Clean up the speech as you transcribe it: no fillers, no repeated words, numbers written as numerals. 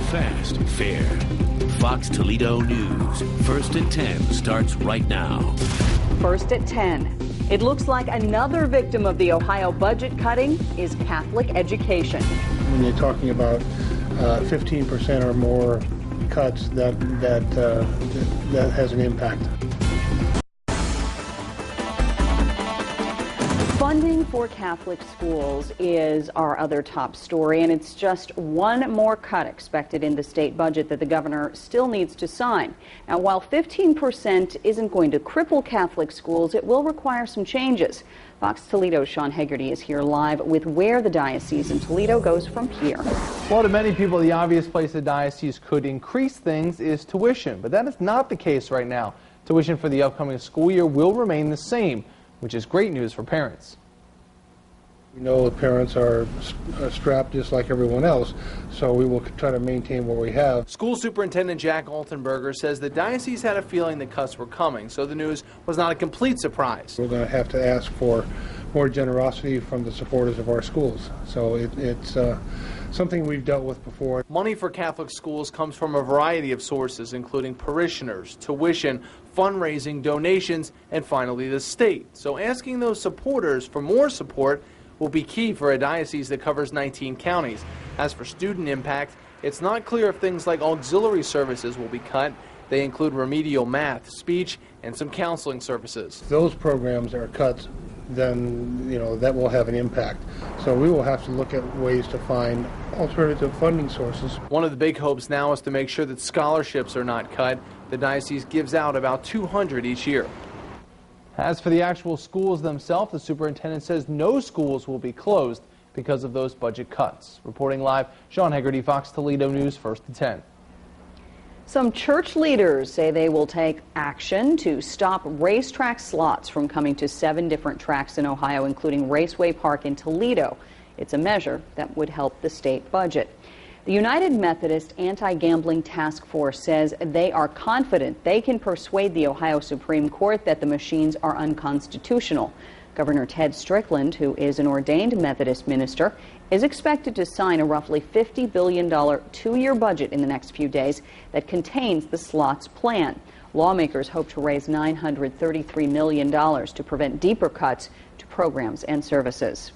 fast, fair. Fox Toledo News. First at 10 starts right now. First at 10. It looks like another victim of the Ohio budget cutting is Catholic education. When you're talking about 15% or more cuts, that has an impact. Funding for Catholic schools is our other top story, and it's just one more cut expected in the state budget that the governor still needs to sign. Now, while 15% isn't going to cripple Catholic schools, it will require some changes. Fox Toledo's Sean Hegarty is here live with where the diocese in Toledo goes from here. Well, to many people, the obvious place the diocese could increase things is tuition, but that is not the case right now. Tuition for the upcoming school year will remain the same, which is great news for parents. We know the parents are strapped just like everyone else, so we will try to maintain what we have. School Superintendent Jack ALTENBURGER says the diocese had a feeling the cuts were coming, so the news was not a complete surprise. We're going to have to ask for more generosity from the supporters of our schools, so it's something we've dealt with before. Money for Catholic schools comes from a variety of sources, including parishioners, tuition, fundraising, donations, and finally the state. So asking those supporters for more support will be key for a diocese that covers 19 counties. As for student impact, it's not clear if things like auxiliary services will be cut. They include remedial math, speech, and some counseling services. If those programs are cut, then that will have an impact. So we will have to look at ways to find alternative funding sources. One of the big hopes now is to make sure that scholarships are not cut. The diocese gives out about 200 each year. As for the actual schools themselves, the superintendent says no schools will be closed because of those budget cuts. Reporting live, Sean Hegarty, Fox Toledo News, First at 10. Some church leaders say they will take action to stop racetrack slots from coming to 7 different tracks in Ohio, including Raceway Park in Toledo. It's a measure that would help the state budget. The United Methodist Anti-Gambling Task Force says they are confident they can persuade the Ohio Supreme Court that the machines are unconstitutional. Governor Ted Strickland, who is an ordained Methodist minister, is expected to sign a roughly $50 billion 2-year budget in the next few days that contains the slots plan. Lawmakers hope to raise $933 million to prevent deeper cuts to programs and services.